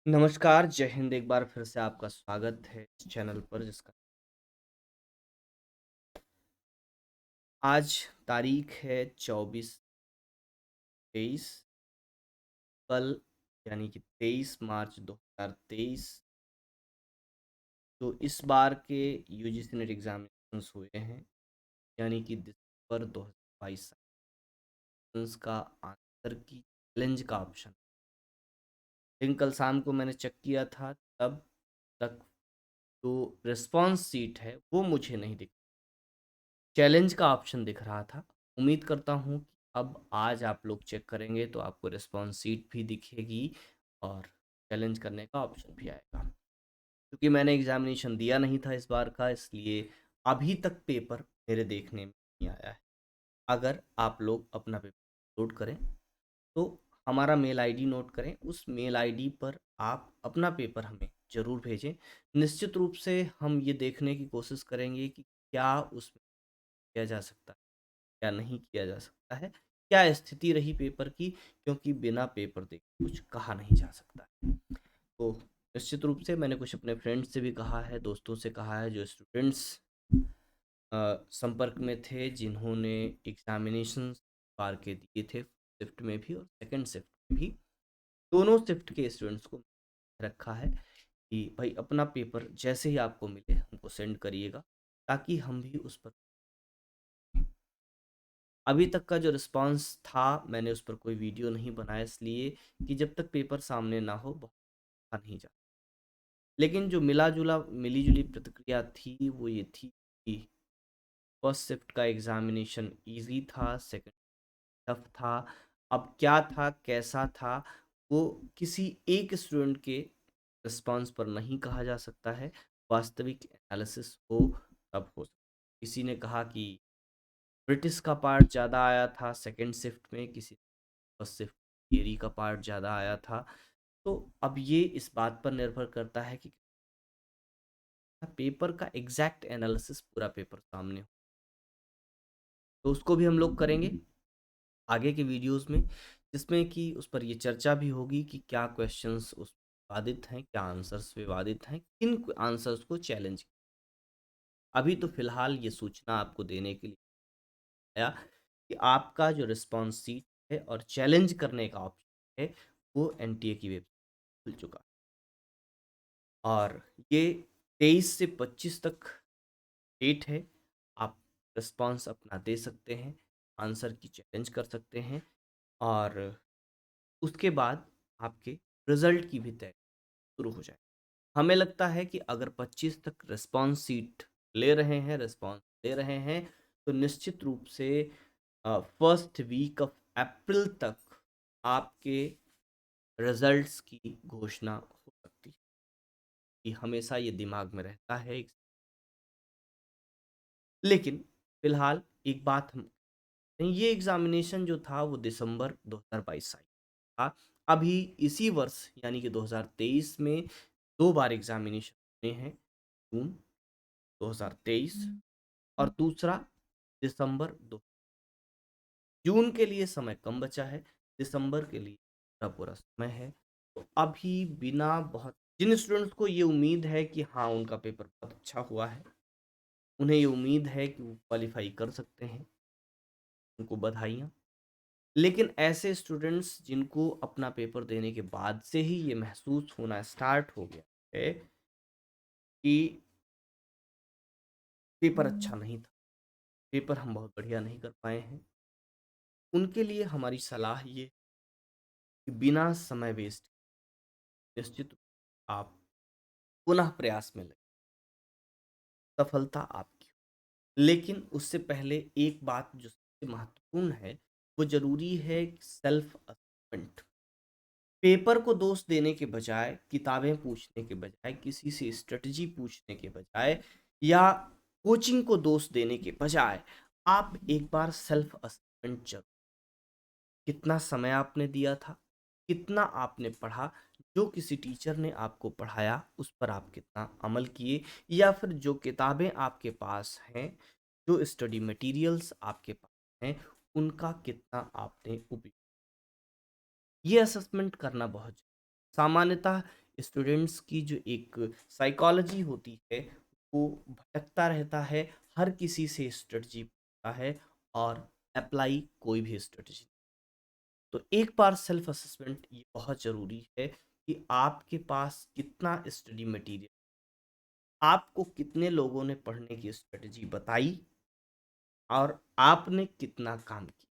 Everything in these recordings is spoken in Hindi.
नमस्कार, जय हिंद। एक बार फिर से आपका स्वागत है इस चैनल पर जिसका आज तारीख है 24/23। कल यानी कि 23 मार्च 2023। तो इस बार के यूजीसी नेट एग्जामिनेशंस हुए हैं, यानी कि दिसंबर 2022 का आंसर की चैलेंज का ऑप्शन। लेकिन कल शाम को मैंने चेक किया था, तब तक जो रिस्पॉन्स सीट है वो मुझे नहीं दिखी, चैलेंज का ऑप्शन दिख रहा था। उम्मीद करता हूँ कि अब आज आप लोग चेक करेंगे तो आपको रिस्पॉन्स सीट भी दिखेगी और चैलेंज करने का ऑप्शन भी आएगा। क्योंकि मैंने एग्जामिनेशन दिया नहीं था इस बार का, इसलिए अभी तक पेपर मेरे देखने में नहीं आया है। अगर आप लोग अपना पेपर लोड करें तो हमारा मेल आईडी नोट करें, उस मेल आईडी पर आप अपना पेपर हमें ज़रूर भेजें। निश्चित रूप से हम ये देखने की कोशिश करेंगे कि क्या उसमें किया जा सकता है, क्या नहीं किया जा सकता है, क्या स्थिति रही पेपर की, क्योंकि बिना पेपर देखे कुछ कहा नहीं जा सकता है। तो निश्चित रूप से मैंने कुछ अपने फ्रेंड्स से भी कहा है, दोस्तों से कहा है, जो स्टूडेंट्स संपर्क में थे, जिन्होंने एग्जामिनेशन बार के दिए थे, शिफ्ट में भी और सेकंड शिफ्ट में भी, दोनों शिफ्ट के स्टूडेंट्स को रखा है कि भाई अपना पेपर जैसे ही आपको मिले हमको सेंड करिएगा, ताकि हम भी उस पर। अभी तक का जो रिस्पांस था, मैंने उस पर कोई वीडियो नहीं बनाया, इसलिए कि जब तक पेपर सामने ना हो बहुत कहा नहीं जा। लेकिन जो मिली जुली प्रतिक्रिया थी वो ये थी कि फर्स्ट शिफ्ट का एग्जामिनेशन इजी था, सेकंड टफ था। अब क्या था, कैसा था, वो किसी एक स्टूडेंट के रिस्पांस पर नहीं कहा जा सकता है। वास्तविक एनालिसिस हो तब हो सकता। किसी ने कहा कि ब्रिटिश का पार्ट ज़्यादा आया था सेकंड शिफ्ट में, किसी फर्स्ट शिफ्ट थियरी का पार्ट ज़्यादा आया था। तो अब ये इस बात पर निर्भर करता है कि पेपर का एग्जैक्ट एनालिसिस पूरा पेपर सामने हो, तो उसको भी हम लोग करेंगे आगे के वीडियोस में, जिसमें कि उस पर ये चर्चा भी होगी कि क्या क्वेश्चंस उस विवादित हैं, क्या आंसर्स विवादित हैं, किन आंसर्स को चैलेंज। अभी तो फिलहाल ये सूचना आपको देने के लिए आया कि आपका जो रिस्पॉन्स सीट है और चैलेंज करने का ऑप्शन है वो एनटीए की वेबसाइट खुल चुका है। और ये 23 से 25 तक डेट है। आप रिस्पॉन्स अपना दे सकते हैं, आंसर की चैलेंज कर सकते हैं, और उसके बाद आपके रिजल्ट की भी तय शुरू हो जाए। हमें लगता है कि अगर 25 तक रिस्पॉन्स सीट ले रहे हैं, रिस्पॉन्स दे रहे हैं, तो निश्चित रूप से फर्स्ट वीक ऑफ अप्रैल तक आपके रिजल्ट्स की घोषणा हो सकती है। कि हमेशा ये दिमाग में रहता है। लेकिन फिलहाल एक बात हम, ये एग्जामिनेशन जो था वो दिसंबर 2022 साल था। अभी इसी वर्ष यानी कि 2023 में दो बार एग्जामिनेशन हुए हैं, जून 2023 और दूसरा दिसंबर 2। जून के लिए समय कम बचा है, दिसंबर के लिए पूरा पूरा समय है। तो अभी बिना बहुत, जिन स्टूडेंट्स को ये उम्मीद है कि हाँ उनका पेपर बहुत अच्छा हुआ है, उन्हें ये उम्मीद है कि वो क्वालिफाई कर सकते हैं, उनको बधाइयाँ। लेकिन ऐसे स्टूडेंट्स जिनको अपना पेपर देने के बाद से ही ये महसूस होना स्टार्ट हो गया है कि पेपर अच्छा नहीं था, पेपर हम बहुत बढ़िया नहीं कर पाए हैं, उनके लिए हमारी सलाह ये कि बिना समय वेस्ट निश्चित आप पुनः प्रयास में लगे, सफलता आपकी। लेकिन उससे पहले एक बात जो सबसे महत्वपूर्ण है, वो जरूरी है सेल्फ असेसमेंट। पेपर को दोष देने के बजाय, किताबें पूछने के बजाय, किसी से स्ट्रेटजी पूछने के बजाय, या कोचिंग को दोष देने के बजाय, आप एक बार सेल्फ असेसमेंट जरूर। कितना समय आपने दिया था, कितना आपने पढ़ा, जो किसी टीचर ने आपको पढ़ाया उस पर आप कितना अमल किए, या फिर जो किताबें आपके पास हैं, जो स्टडी मटेरियल्स आपके पास हैं, उनका कितना आपने उपयोग। ये असेसमेंट करना बहुत सामान्यतः स्टूडेंट्स की जो एक साइकोलॉजी होती है वो भटकता रहता है, हर किसी से स्ट्रेटजी पूछता है और अप्लाई कोई भी स्ट्रेटजी। तो एक बार सेल्फ असेसमेंट ये बहुत ज़रूरी है कि आपके पास कितना स्टडी मटेरियल, आपको कितने लोगों ने पढ़ने की स्ट्रेटजी बताई और आपने कितना काम किया।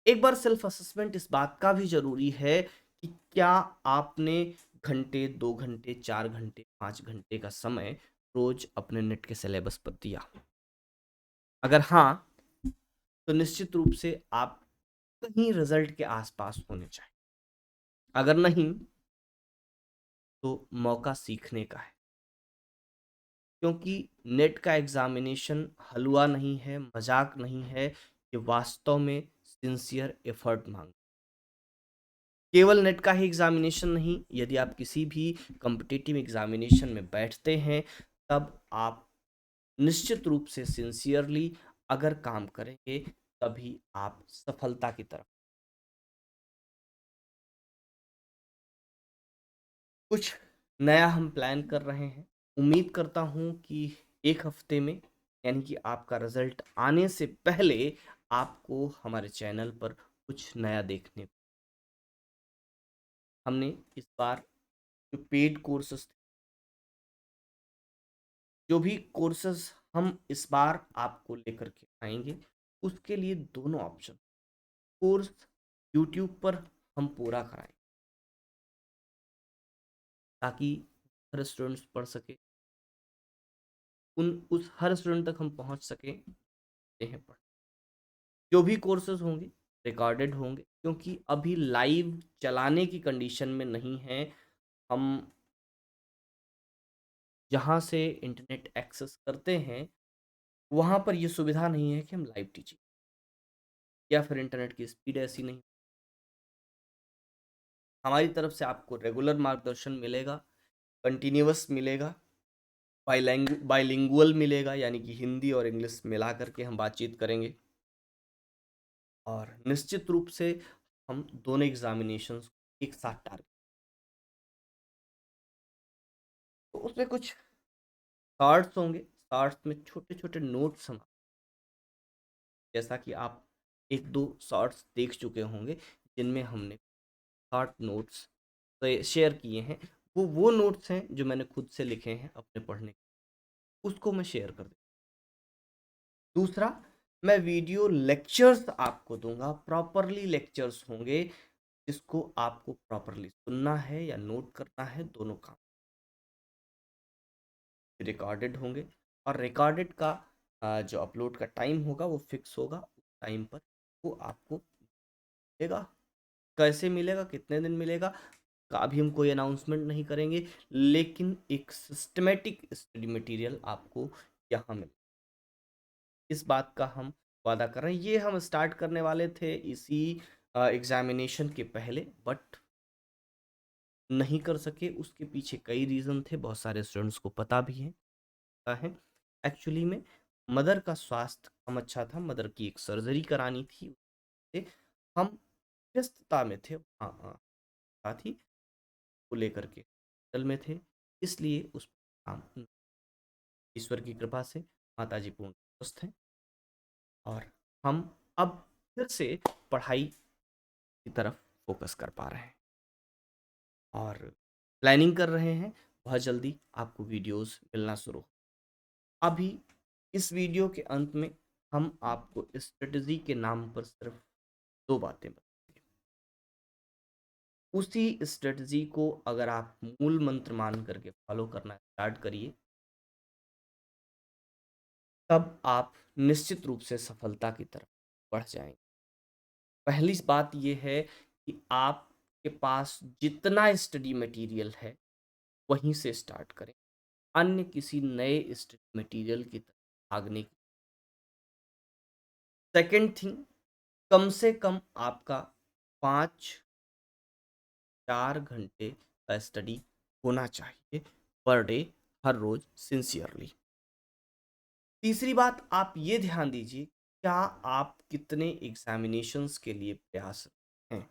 एक बार सेल्फ असेसमेंट इस बात का भी ज़रूरी है कि क्या आपने घंटे, 2 घंटे, 4 घंटे, 5 घंटे का समय रोज़ अपने नेट के सिलेबस पर दिया। अगर हाँ, तो निश्चित रूप से आप कहीं रिजल्ट के आसपास होने चाहिए। अगर नहीं, तो मौका सीखने का है, क्योंकि नेट का एग्जामिनेशन हलवा नहीं है, मजाक नहीं है। ये वास्तव में सिंसियर एफर्ट मांग, केवल नेट का ही एग्जामिनेशन नहीं, यदि आप किसी भी कॉम्पिटिटिव एग्जामिनेशन में बैठते हैं तब आप निश्चित रूप से सिंसियरली अगर काम करेंगे तभी आप सफलता की तरफ। कुछ नया हम प्लान कर रहे हैं, उम्मीद करता हूँ कि एक हफ्ते में, यानी कि आपका रिजल्ट आने से पहले, आपको हमारे चैनल पर कुछ नया देखने को। हमने इस बार जो पेड कोर्सेज, जो भी कोर्सेज हम इस बार आपको लेकर के आएंगे, उसके लिए दोनों ऑप्शन। कोर्स यूट्यूब पर हम पूरा कराएं ताकि हर स्टूडेंट्स पढ़ सके, उन उस हर स्टूडेंट तक हम पहुंच सके हैं पढ़। जो भी कोर्सेज होंगे रिकॉर्डेड होंगे, क्योंकि अभी लाइव चलाने की कंडीशन में नहीं है हम। जहाँ से इंटरनेट एक्सेस करते हैं वहाँ पर ये सुविधा नहीं है कि हम लाइव टीचिंग, या फिर इंटरनेट की स्पीड ऐसी नहीं। हमारी तरफ से आपको रेगुलर मार्गदर्शन मिलेगा, कंटिन्यूअस मिलेगा, बाइलिंगुअल मिलेगा, यानी कि हिंदी और इंग्लिश मिला करके हम बातचीत करेंगे। और निश्चित रूप से हम दोनों एग्जामिनेशंस एक साथ टारगेट, तो उसमें कुछ शॉर्ट्स होंगे। शॉर्ट्स में छोटे छोटे नोट्स हम, जैसा कि आप एक दो शॉर्ट्स देख चुके होंगे जिनमें हमने शॉर्ट नोट्स शेयर किए हैं, वो नोट्स हैं जो मैंने खुद से लिखे हैं अपने पढ़ने, उसको मैं शेयर कर दूँ। दूसरा, मैं वीडियो लेक्चर्स आपको दूंगा, प्रॉपरली लेक्चर्स होंगे जिसको आपको प्रॉपरली सुनना है या नोट करना है, दोनों काम रिकॉर्डेड होंगे। और रिकॉर्डेड का जो अपलोड का टाइम होगा वो फिक्स होगा, उस टाइम पर वो आपको मिलेगा। कैसे मिलेगा, कितने दिन मिलेगा का अभी हम कोई अनाउंसमेंट नहीं करेंगे, लेकिन एक सिस्टमेटिक स्टडी मटेरियल आपको यहाँ मिल, इस बात का हम वादा कर रहे हैं। ये हम स्टार्ट करने वाले थे इसी एग्जामिनेशन के पहले, बट नहीं कर सके। उसके पीछे कई रीज़न थे, बहुत सारे स्टूडेंट्स को पता भी है। एक्चुअली में मदर का स्वास्थ्य कम अच्छा था, मदर की एक सर्जरी करानी थी, हम व्यस्तता में थे, हाँ साथ ही को लेकर के हॉस्पिटल में थे, इसलिए उस काम, ईश्वर की कृपा से माता जी पूर्ण स्वस्थ हैं और हम अब फिर से पढ़ाई की तरफ फोकस कर पा रहे हैं और प्लानिंग कर रहे हैं। बहुत जल्दी आपको वीडियोस मिलना शुरू। अभी इस वीडियो के अंत में हम आपको स्ट्रेटजी के नाम पर सिर्फ दो बातें बताएंगे। उसी स्ट्रेटजी को अगर आप मूल मंत्र मान करके फॉलो करना स्टार्ट करिए, तब आप निश्चित रूप से सफलता की तरफ बढ़ जाएंगे। पहली बात यह है कि आपके पास जितना स्टडी मटेरियल है वहीं से स्टार्ट करें, अन्य किसी नए स्टडी मटेरियल की तरफ भागने की। सेकेंड थिंग, कम से कम आपका 5-4 घंटे का स्टडी होना चाहिए पर डे, हर रोज सिंसियरली। तीसरी बात, आप ये ध्यान दीजिए क्या आप कितने एग्जामिनेशंस के लिए प्रयास हैं।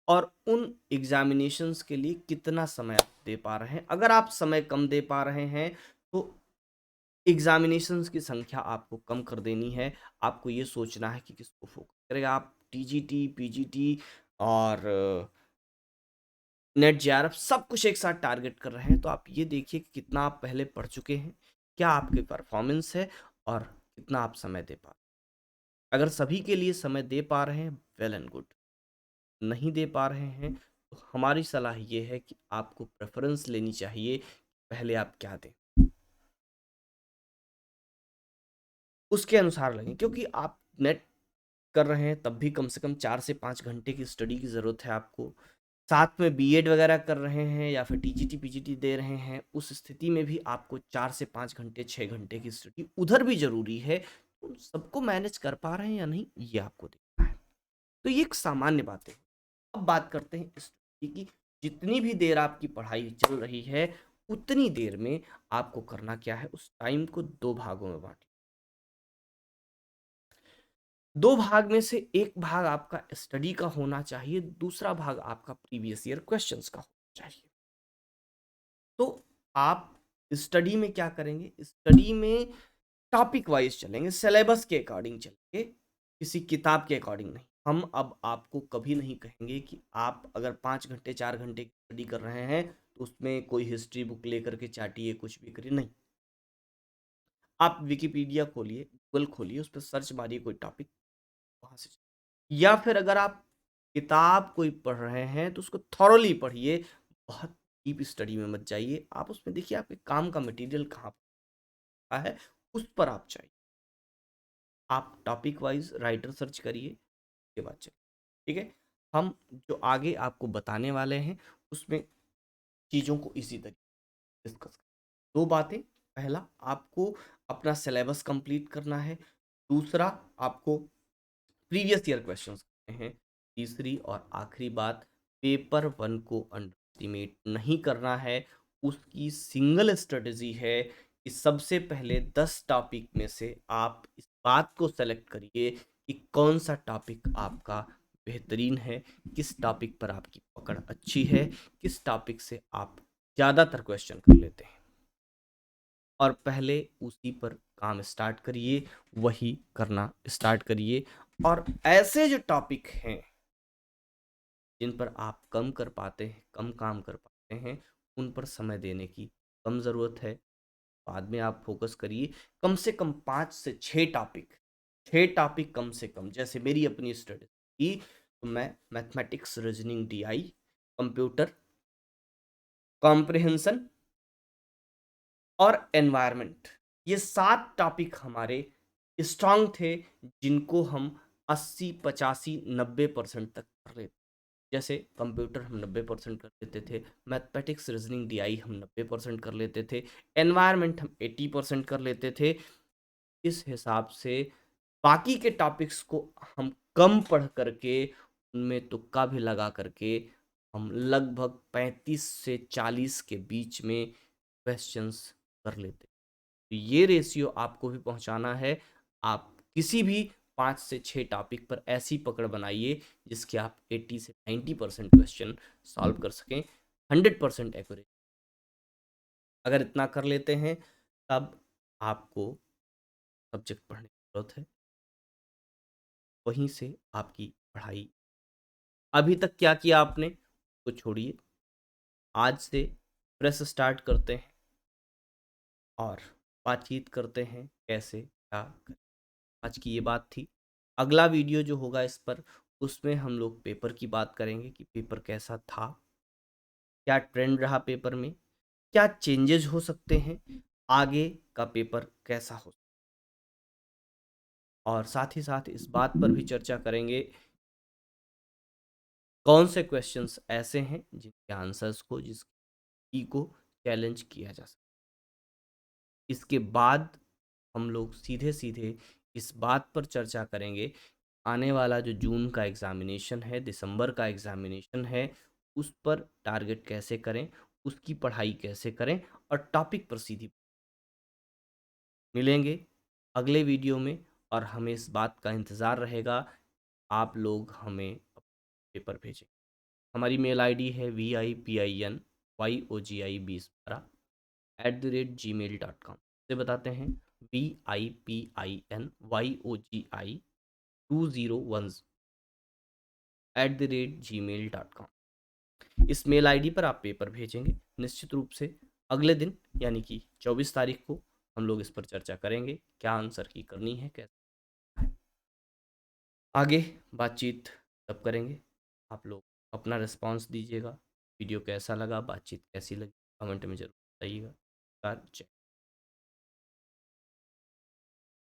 और उन एग्जामिनेशंस के लिए कितना समय आप दे पा रहे हैं। अगर आप समय कम दे पा रहे हैं तो एग्जामिनेशंस की संख्या आपको कम कर देनी है। आपको ये सोचना है कि किसको फोकस करेगा। आप टीजीटी, पीजीटी और नेट जेआरएफ सब कुछ एक साथ टारगेट कर रहे हैं, तो आप ये देखिए कि कितना आप पहले पढ़ चुके हैं, क्या आपके परफॉर्मेंस है और कितना आप समय दे पा रहे हैं। अगर सभी के लिए समय दे पा रहे हैं, वेल एंड गुड। नहीं दे पा रहे हैं तो हमारी सलाह ये है कि आपको प्रेफरेंस लेनी चाहिए, पहले आप क्या दें, उसके अनुसार लगें। क्योंकि आप नेट कर रहे हैं तब भी कम से कम 4 से 5 घंटे की स्टडी की ज़रूरत है आपको। साथ में बीएड वगैरह कर रहे हैं या फिर टीजीटी पीजीटी दे रहे हैं, उस स्थिति में भी आपको 4 से 5 घंटे 6 घंटे की स्टडी उधर भी ज़रूरी है। तो सबको मैनेज कर पा रहे हैं या नहीं, ये आपको देखना है। तो ये एक सामान्य बात है। अब बात करते हैं स्टडी की। जितनी भी देर आपकी पढ़ाई चल रही है उतनी देर में आपको करना क्या है, उस टाइम को 2 भागों में बांटिए। 2 भाग में से एक भाग आपका स्टडी का होना चाहिए, दूसरा भाग आपका प्रीवियस ईयर क्वेश्चंस का होना चाहिए। तो आप स्टडी में क्या करेंगे, स्टडी में टॉपिक वाइज चलेंगे, सिलेबस के अकॉर्डिंग चलेंगे, किसी किताब के अकॉर्डिंग नहीं। हम अब आपको कभी नहीं कहेंगे कि आप अगर 5 घंटे 4 घंटे की स्टडी कर रहे हैं तो उसमें कोई हिस्ट्री बुक लेकर के चाटिए, कुछ भी करिए, नहीं। आप विकिपीडिया खोलिए, गूगल खोलिए, उस पर सर्च मारिए कोई टॉपिक, वहां से। या फिर अगर आप किताब कोई पढ़ रहे हैं तो उसको थॉरोली पढ़िए, बहुत डीप स्टडी में मत जाइए। आप उसमें देखिए आपके काम का मटेरियल कहाँ पर है, उस पर आप चाहिए। आप टॉपिक वाइज राइटर सर्च करिए, उसके बाद चलिए। ठीक है, हम जो आगे आपको बताने वाले हैं उसमें चीज़ों को इसी तरीके डिस्कस करें। 2 बातें, पहला आपको अपना सिलेबस कंप्लीट करना है, दूसरा आपको प्रीवियस ईयर क्वेश्चंस करने हैं, तीसरी और आखिरी बात, पेपर 1 को अंडर एस्टिमेट नहीं करना है। उसकी सिंगल स्ट्रेटजी है कि सबसे पहले 10 टॉपिक में से आप इस बात को सेलेक्ट करिए कि कौन सा टॉपिक आपका बेहतरीन है, किस टॉपिक पर आपकी पकड़ अच्छी है, किस टॉपिक से आप ज़्यादातर क्वेश्चन कर लेते हैं, और पहले उसी पर काम स्टार्ट करिए, वही करना स्टार्ट करिए। और ऐसे जो टॉपिक हैं जिन पर आप कम कर पाते हैं, कम काम कर पाते हैं, उन पर समय देने की कम ज़रूरत है। बाद में आप फोकस करिए। कम से कम 5 से 6 टॉपिक, 6 टॉपिक कम से कम। जैसे मेरी अपनी स्टडी की तो मैं mathematics, reasoning, DI, computer, comprehension और एनवायरनमेंट, ये 7 टॉपिक हमारे स्ट्रांग थे, जिनको हम 80, 85, 90% तक कर लेते। जैसे कंप्यूटर हम 90% कर लेते थे, मैथमेटिक्स, रीजनिंग, डीआई हम 90% कर लेते थे, एनवायरनमेंट हम 80% कर लेते थे। इस हिसाब से बाकी के टॉपिक्स को हम कम पढ़ करके, उनमें तुक्का भी लगा करके, हम लगभग 35 से 40 के बीच में क्वेश्चंस कर लेते। तो ये रेशियो आपको भी पहुंचाना है। आप किसी भी 5 से 6 टॉपिक पर ऐसी पकड़ बनाइए जिसके आप 80 से 90% क्वेश्चन सॉल्व कर सकें, 100% एक्यूरेट। अगर इतना कर लेते हैं तब आपको सब्जेक्ट पढ़ने की जरूरत है, वहीं से आपकी पढ़ाई। अभी तक क्या किया आपने तो छोड़िए, आज से फ्रेश स्टार्ट करते हैं और बातचीत करते हैं कैसे क्या करें। आज की ये बात थी। अगला वीडियो जो होगा इस पर, उसमें हम लोग पेपर की बात करेंगे कि पेपर कैसा था, क्या ट्रेंड रहा पेपर में, क्या चेंजेस हो सकते हैं, आगे का पेपर कैसा हो। और साथ ही साथ इस बात पर भी चर्चा करेंगे कौन से क्वेश्चंस ऐसे हैं जिनके आंसर्स को, जिसकी को चैलेंज किया जा सकता। इसके बाद हम लोग सीधे सीधे इस बात पर चर्चा करेंगे, आने वाला जो जून का एग्ज़ामिनेशन है, दिसंबर का एग्ज़ामिनेशन है, उस पर टारगेट कैसे करें, उसकी पढ़ाई कैसे करें, और टॉपिक पर सीधी मिलेंगे अगले वीडियो में। और हमें इस बात का इंतज़ार रहेगा, आप लोग हमें पेपर भेजें। हमारी मेल आईडी है vipinyogi2012@gmail.com से बताते हैं vipinyogi2010@gmail.com। इस मेल आईडी पर आप पेपर भेजेंगे। निश्चित रूप से अगले दिन यानी कि 24 तारीख को हम लोग इस पर चर्चा करेंगे, क्या आंसर की करनी है, कैसे आगे बातचीत तब करेंगे। आप लोग अपना रिस्पॉन्स दीजिएगा, वीडियो कैसा लगा, बातचीत कैसी लगी, कमेंट में जरूर बताइएगा। जय